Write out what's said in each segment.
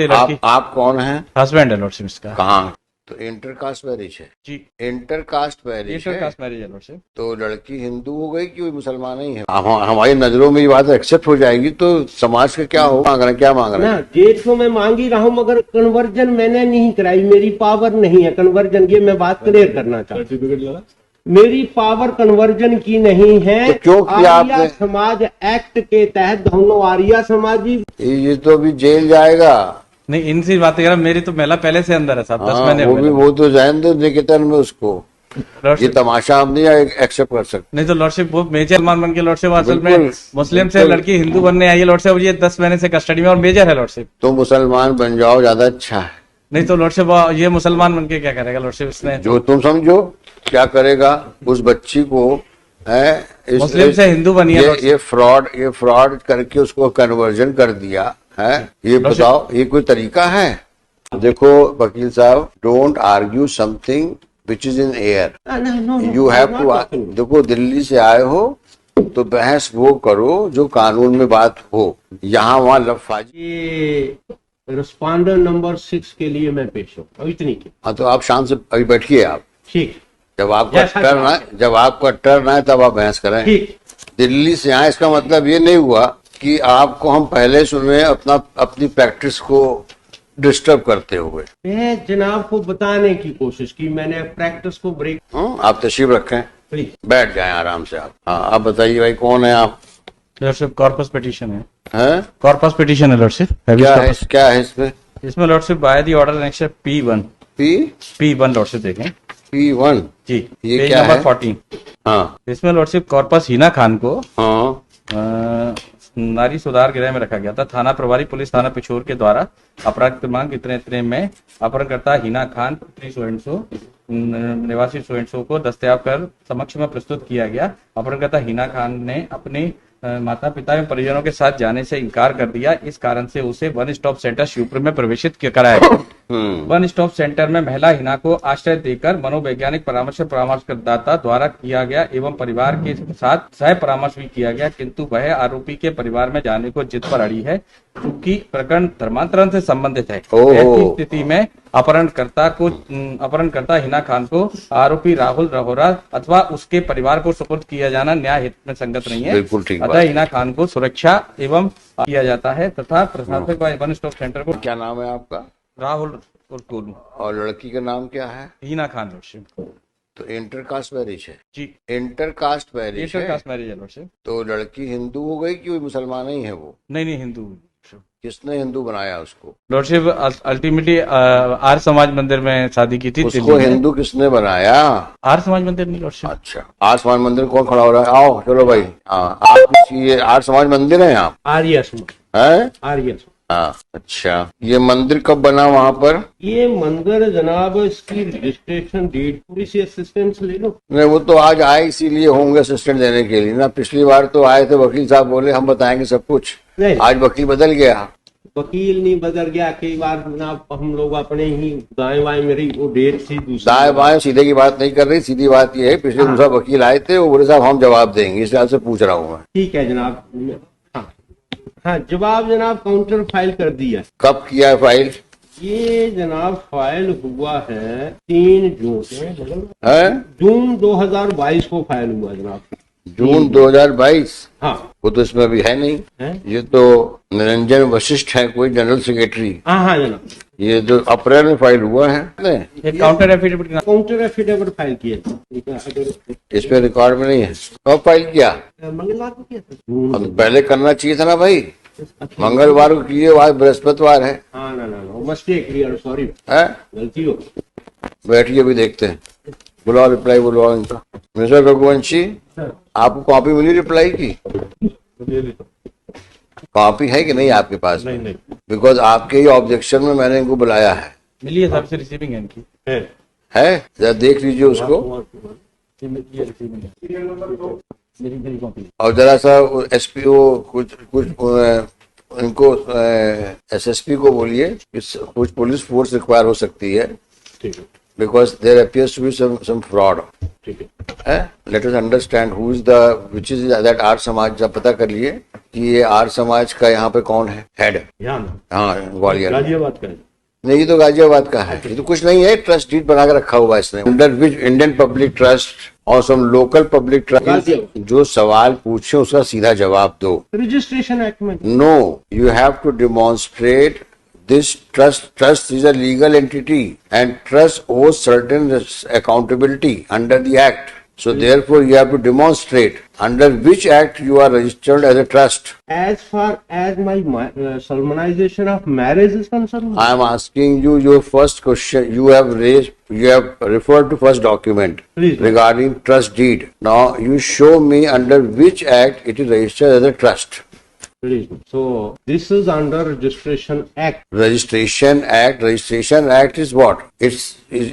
आप कौन हैं? हस्बैंड है लॉर्डशिप इसका। कहाँ? तो इंटर कास्ट मैरिज है जी, इंटर कास्ट मैरिज इंटर है। कास्ट मैरिज है लॉर्डशिप। तो लड़की हिंदू हो गई कि वो मुसलमान ही है? हमारी नजरों में ये बात एक्सेप्ट हो जाएगी तो समाज का क्या हो? मांग रहे हैं, क्या मांग रहे ना हैं? डेट तो मैं मांग ही रहा हूँ, मगर कन्वर्जन मैंने नहीं कराई, मेरी पावर नहीं है कन्वर्जन, ये मैं बात क्लियर करना चाहता हूँ। मेरी पावर कन्वर्जन की नहीं है। तो क्यों किया आर्या आपने? समाज एक्ट के तहत दोनों आर्या समाजी। ये तो अभी जेल जाएगा। नहीं, इनसे बातें कर रहा, मेरी तो महिला पहले से अंदर है साहब, 10 हाँ, महीने वो हुए भी, हैं। वो तो जान दो निकेतन में उसको। ये लॉर्डशिप तमाशा हम नहीं एक्सेप्ट कर सकते। नहीं तो लॉर्डशिप वो मेजर मुसलमान बन के लॉर्डशिप असल में बिल्कुल, मुस्लिम से बिल्कुल। लड़की हिंदू बनने आई है लॉर्डशिप, ये 10 महीने से कस्टडी में और मेजर है लॉर्डशिप। तो मुसलमान बन जाओ, ज्यादा अच्छा है। नहीं तो लॉर्डशिप ये मुसलमान बन के क्या करेगा लॉर्डशिप इसने? जो तुम समझो क्या करेगा उस बच्ची को, है मुस्लिम से हिंदू बनी है ये फ्रॉड करके उसको कन्वर्जन कर दिया है। ये बताओ, ये कोई तरीका है? देखो वकील साहब, don't argue something which is in air. You have to. देखो दिल्ली से आए हो तो बहस वो करो जो कानून में बात हो, यहाँ वहाँ लफाजी। ये रिस्पॉन्डर नंबर 6 के लिए मैं पेश हूँ, और इतनी की। हाँ तो आप शाम से अभी बैठिए आप, ठीक जब आपका जैसा टर्न आए, जब आपका टर्न आए तब आप बहस करें। ठीक। दिल्ली से आए इसका मतलब ये नहीं हुआ कि आपको हम पहले सुने अपनी प्रैक्टिस को डिस्टर्ब करते हुए। मैं जनाब को बताने की कोशिश की, मैंने प्रैक्टिस को ब्रेक। आप तशरीफ रखें, प्लीज बैठ जाएं आराम से आप। हाँ आप बताइए भाई, कौन है आप? लॉर्डशिप कॉर्पस पिटीशन है। हैं? कॉर्पस पिटीशन है लॉर्डशिप। क्या है इसमें? इसमें lordship by the order next P1 P1 lordship देखें P1 जी, ये पेज क्या नंबर है? 14। हाँ इसमें लॉर्डशिप कॉर्पस हिना खान को हाँ नारी सुधार गृह में रखा गया था। थाना प्रभारी पुलिस थाना पिछोर के द्वारा अपराध क्रमांक इतने इतने में अपहरणकर्ता हिना खान पुत्री सो निवासी सो को दस्तयाब कर समक्ष में प्रस्तुत किया गया। अपहरणकर्ता हिना खान ने अपने माता पिता एवं परिजनों के साथ जाने से इनकार कर दिया। इस कारण से उसे वन स्टॉप सेंटर शिवपुर में प्रवेशित कराया गया। वन स्टॉप सेंटर में महिला हिना को आश्रय देकर मनोवैज्ञानिक परामर्शदाता द्वारा किया गया एवं परिवार के साथ सह परामर्श भी किया गया, किंतु वह आरोपी के परिवार में जाने को जिद पर अड़ी है, क्योंकि प्रकरण धर्मांतरण से संबंधित है। ऐसी स्थिति में अपहरणकर्ता हिना खान को आरोपी राहुल रहोरा अथवा उसके परिवार को सुपुर्द किया जाना न्याय हित में संगत नहीं है। बिल्कुल ठीक अतः बात। हिना खान को सुरक्षा एवं किया जाता है तथा प्रशासनिक वन स्टॉप सेंटर को क्या नाम है आपका? राहुल और कोलू। और लड़की का नाम क्या है? हिना खान लॉर्डशिप तो इंटर कास्ट मैरिज है। जी, इंटर कास्ट मैरिज इंटर है। कास्ट मैरिज है लॉर्डशिप। तो लड़की हिंदू हो गई कि वो मुसलमान ही है? वो नहीं हिंदू। किसने हिंदू बनाया उसको? लॉर्डशिप अल्टीमेटली आर्य समाज मंदिर में शादी की थी। उसको हिंदू किसने बनाया? आर्य समाज मंदिर नहीं लॉर्डशिप। अच्छा, आर्य समाज मंदिर कौन खड़ा हो रहा है? आओ चलो भाई। हाँ, आप ये आर्य समाज मंदिर है आप? आर्या समाज, है? आर्या समाज। हाँ अच्छा, ये मंदिर कब बना वहाँ पर? ये मंदिर जनाब, इसकी रजिस्ट्रेशन डेट पूरी सी असिस्टेंस ले लो। नहीं वो तो आज आए इसीलिए होंगे असिस्टेंट देने के लिए ना। पिछली बार तो आए थे, वकील साहब बोले हम बताएंगे सब कुछ। नहीं, आज वकील बदल गया। वकील नहीं बदल गया। कई बार जनाब हम लोग अपने ही दाएं बाएं, मेरी वो डेट थी दूसरी। दाएं बाएं सीधे की बात नहीं कर रही, सीधी बात ये है पिछले दूसरा वकील आए थे, वो बोले साहब हम जवाब देंगे, इस हाल से पूछ रहा हूँ मैं। ठीक है जनाब। हाँ जवाब जनाब काउंटर फाइल कर दिया। कब किया है फाइल? ये जनाब फाइल हुआ है 3 जून है? जून 2022 को फाइल हुआ जनाब। जून 2022। हाँ वो तो इसमें अभी है नहीं है? ये तो निरंजन वशिष्ठ है कोई जनरल सेक्रेटरी। हाँ जनाब, ये जो अप्रैल में फाइल हुआ है एक counter affidavit counter affidavit file किया। इस पे रिकॉर्ड में नहीं है। कब फाइल किया? मंगलवार को किया था। अब तो पहले करना चाहिए था ना भाई, मंगलवार को किए, आज बृहस्पतिवार है। हाँ ना मिस्टेक रियल, सॉरी, है? गलती हो। बैठिए अभी देखते हैं, बुलाओ रिप्लाई बुलाओ इनका। मिस्टर रघुवंशी, आपको कॉपी मिली रिप्लाई की? कॉपी है कि नहीं आपके पास? नहीं। बिकॉज आपके ही ऑब्जेक्शन में मैंने इनको बुलाया है। मिली है सबसे रिसीविंग है इनकी। है? जरा देख लीजिए उसको, और जरा सा एसपीओ कुछ इनको एसएसपी को बोलिए कि कुछ पुलिस फोर्स रिक्वायर हो सकती है। ठीक है। because there appears to be some fraud. ठीक है। Let us understand who is the which is that Arya Samaj. जब पता कर लिए कि ये आर्य समाज का यहाँ पे कौन है हेड। हाँ, ग्वालियर गाजियाबाद का है। नहीं, ये तो गाजियाबाद का है। ये तो कुछ नहीं है, ट्रस्ट डीड बना के रखा हुआ है इसने, under which Indian public trust और सम लोकल पब्लिक ट्रस्ट। जो सवाल पूछे उसका सीधा जवाब दो। रजिस्ट्रेशन एक्ट में no, you have to demonstrate this trust is a legal entity and trust owes certain accountability under the act. So therefore you have to demonstrate under which act you are registered as a trust. as far as my solemnization of marriage is concerned, I am asking you your first question. You have referred to first document Please. regarding trust deed. Now you show me under which act it is registered as a trust. please. So this is under registration act. Registration act is what? It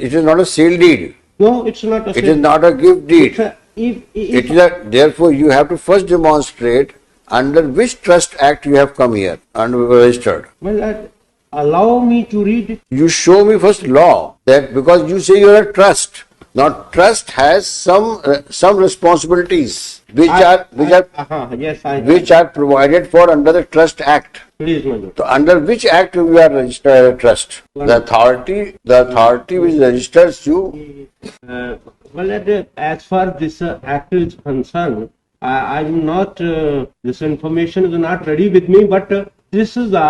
is not a sale deed. No, it's not a It is not a gift deed. It's a, if It is a, therefore you have to first demonstrate under which trust act you have come here and registered. well, allow me to read it. You show me first law that because you say you are a trust. Now trust has some responsibilities which are Yes, I which are provided for under the trust act. please, my lord. So under which act you are registered as a trust? The authority which registers you. Well, as far this act is concerned, I'm not. This information is not ready with me, but this is a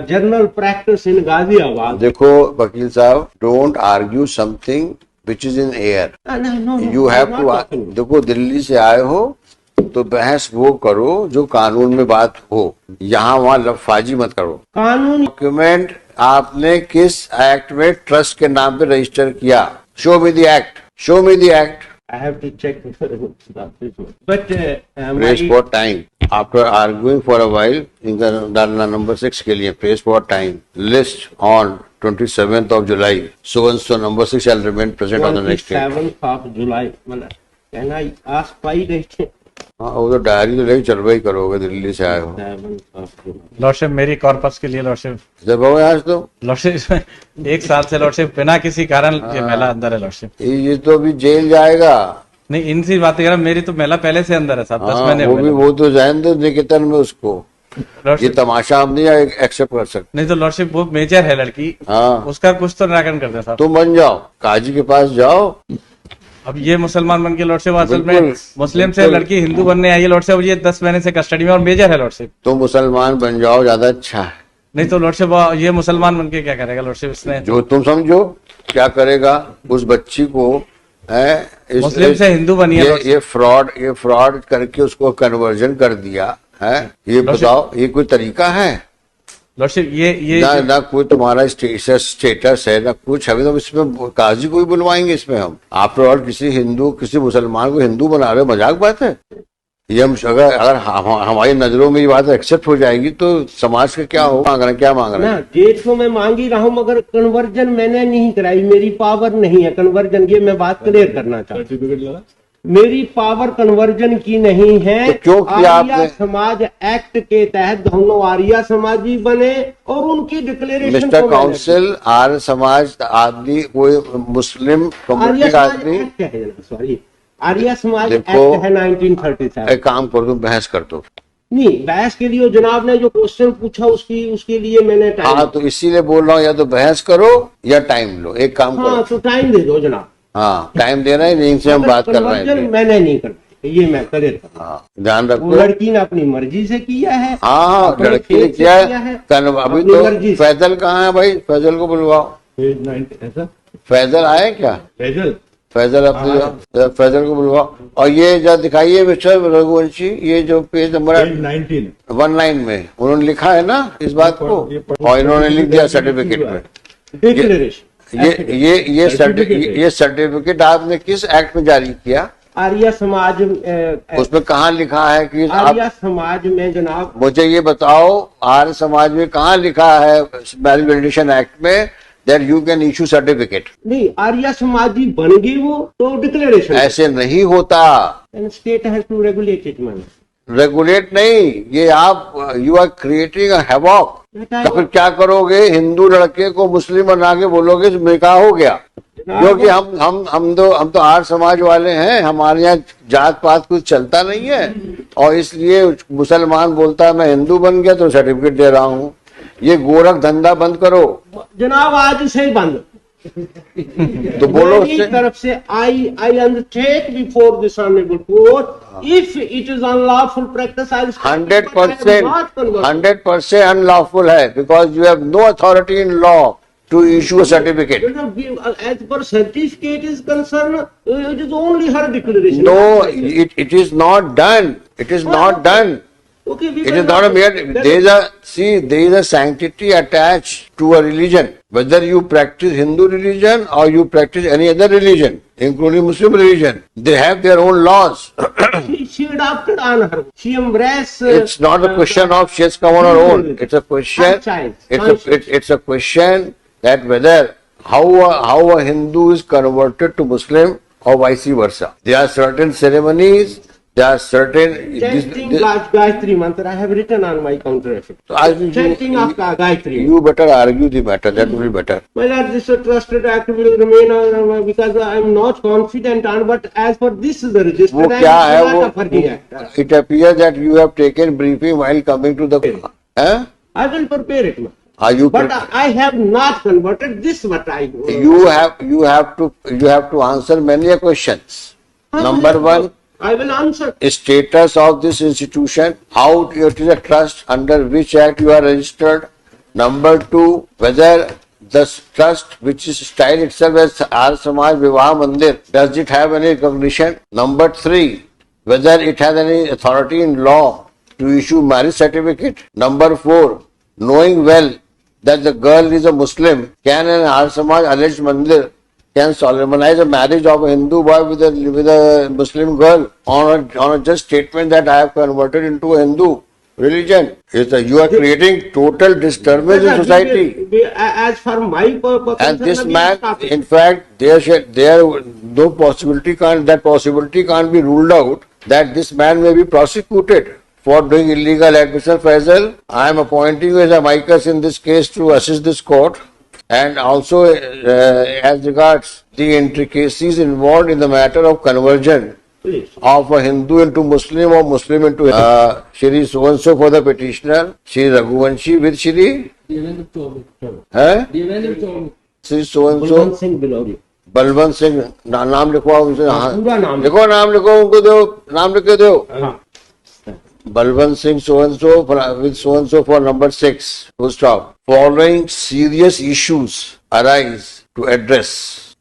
general practice in Ghaziabad. देखो वकील साहब, don't argue something which is in air. No, You have I'm to not talking. देखो दिल्ली से आए हो तो बहस वो करो जो कानून में बात हो, यहाँ वहाँ लफाजी मत करो। कानून डॉक्यूमेंट आपने किस एक्ट में ट्रस्ट के नाम पे रजिस्टर किया? Show me the act, show me the act. I have to check. But press for time after arguing for a while डालना नंबर 6 के लिए press for time list on 27th of July. So and so number 6 shall remain present on the next day. 27th of July. मतलब can I ask why they हाँ, वो तो diary तो लेके चलवाई करोगे, दिल्ली से आए हो। 7th of July? लॉर्डशिप मेरी कॉर्पस के लिए लॉर्डशिप जब हो आज तो लॉर्डशिप इसमें 1 साल से लॉर्डशिप बिना किसी कारण ये महिला अंदर है लॉर्डशिप। ये तो अभी जेल जाएगा। नहीं, इनसी बातें कर रहा हूं, मेरी तो महिला पहले से अंदर है साहब, 10 हाँ, महीने वो हुए भी हैं। वो तो जान दो निकेतन में उसको। ये लॉर्डशिप तमाशा हम नहीं एक्सेप्ट कर सकते। नहीं तो लॉर्डशिप वो मेजर है लड़की, हाँ, उसका कुछ तो निराकरण कर दे साहब। तुम बन जाओ, काजी के पास जाओ। अब ये मुसलमान बन के लॉर्डशिप असल में बिल्कुल, मुस्लिम से बिल्कुल। लड़की हिंदू बनने आई है लॉर्डशिप, ये 10 महीने से कस्टडी में और मेजर है लॉर्डशिप। तुम मुसलमान बन जाओ, ज्यादा अच्छा है। नहीं तो लॉर्डशिप ये मुसलमान बन के क्या करेगा लॉर्डशिप? इसने जो तुम समझो क्या करेगा उस बच्ची को है। मुस्लिम से हिंदू बनी है ये फ्रॉड करके उसको कन्वर्जन कर दिया है। ये बताओ ये कोई तरीका है? लॉर्डशिप ये ना कोई तुम्हारा स्टेटस है ना कुछ। अभी तो इसमें काजी को भी बुलवाएंगे इसमें हम। आप और किसी मुसलमान को हिंदू बना रहे हो, मजाक बात है ये। हम अगर हमारी नजरों में ये बात एक्सेप्ट हो जाएगी तो समाज का क्या हो? क्या मांग रहे हैं? ना डेट तो मैं मांग ही रहा हूँ, मगर कन्वर्जन मैंने नहीं कराई, मेरी पावर नहीं है कन्वर्जन की। मैं बात क्लियर करना चाहता हूँ, मेरी पावर कन्वर्जन की नहीं है। तो क्यों किया आर्या आपने? समाज एक्ट के तहत दोनों आर्या समाजी बने और उनकी declaration mister council, Arya Samaj आदमी कोई मुस्लिम कम्युनिटी का आदमी सॉरी आर्या समाज एक्ट देखो, है 1937। एक काम कर दो, बहस कर दो। नहीं, बहस के लिए जनाब ने जो क्वेश्चन पूछा उसके लिए मैंने टाइम। हाँ, तो इसीलिए बोल रहा हूँ, या तो बहस करो या टाइम लो। एक काम करो। हाँ, तो टाइम दे दो जनाब। हाँ, टाइम देना है, नहीं से हम बात कर रहे कन्वर्जन हैं। मैंने नहीं करना, ये मैं क्लियर कर। हाँ, ध्यान वो रखो। लड़की ने अपनी मर्जी से किया है। हाँ, अपने लड़की ने खेत से किया किया है। है, अभी अपनी तो मर्जी से। फैजल कहाँ है भाई? फैजल को बुलवाओ। फैजल आए क्या? फैजल अपने फैजल को बुलवाओ। और ये जो दिखाइए मिस्टर रघुवंशी, ये जो पेज नंबर 19 में उन्होंने लिखा है ना इस बात को, और इन्होंने लिख दिया सर्टिफिकेट में। डिक्लेरेशन ये सर्टिफिकेट आपने किस एक्ट में जारी किया? आर्या समाज उसमें कहाँ लिखा है कि आर्या समाज में जनाब, मुझे ये बताओ, आर्य समाज में कहाँ लिखा है मैरिज वेलिडेशन एक्ट में that you can issue certificate? नहीं, आर्या समाजी बन गई वो तो डिक्लेरेशन। ऐसे नहीं होता। State has to regulate it man. Regulate नहीं, ये आप you are creating a havoc. तो फिर क्या करोगे? हिंदू लड़के को मुस्लिम बना के बोलोगे निकाह हो गया? क्योंकि हम तो आर्य समाज वाले हैं, हमारे यहाँ जात पात कुछ चलता नहीं है, और इसलिए मुसलमान बोलता है मैं हिंदू बन गया तो सर्टिफिकेट दे रहा हूँ। ये गोरख धंधा बंद करो। जनाब आज से ही बंद। तो बोलो मेरी उससे। तरफ से I undertake before this honorable court, if it is unlawful practice, I will stop it, but I am not converted. 100% unlawful है, because you have no authority in law to issue a certificate. You know, as per certificate is concerned, it is only her declaration. No, it is not done. It is not done. Okay, we It will is not a mere, there is a sanctity attached to a religion. Whether you practice Hindu religion or you practice any other religion, including Muslim religion, they have their own laws. She adopted on her. She embraced. It's not a question of she has come on her own. It's a question. It's a question that whether how a Hindu is converted to Muslim or vice versa. There are certain ceremonies. There are certain. Chanting Gayatri mantra, I have written on my counter effect. So I think Chanting of Gayatri. you better argue the matter. That will be better. My lord, this trusted act will remain because I am not confident on. But as for this is the register, वो I क्या am है not वो? a forging act. It appears that you have taken briefing while coming to the. Huh? I will prepare it. Are you? But I have not converted this. What I You have to answer many questions. Number one, I will answer. status of this institution, how it is a trust, under which act you are registered. Number two, whether the trust which is styled itself as Arya Samaj Vivah Mandir, does it have any recognition? Number three, whether it has any authority in law to issue marriage certificate. Number four, knowing well that the girl is a Muslim, can an Arya Samaj alleged Mandir can solemnize a marriage of a Hindu boy with a Muslim girl on a just statement that I have converted into a Hindu religion? You are creating total disturbance in society. As for my purpose, And this man, in fact, no possibility that possibility can't be ruled out that this man may be prosecuted for doing illegal act. Mr. Faisal, I am appointing you as a amicus in this case to assist this court. And also as regards the intricacies involved in the matter of conversion please. of a Hindu into Muslim or Muslim into Shri so-and-so for the petitioner, Shri Raghuvanshi with Shri Shri so-and-so Balwant Singh Bilori. Balwant Singh, नाम लिखवाओ उनसे, हाँ पूरा नाम लिखो, नाम लिखो, उनको दो, नाम लिख के दो. हाँ. Balwant Singh so-and-so with so-and-so for number 6. Full stop. Following serious issues arise to address.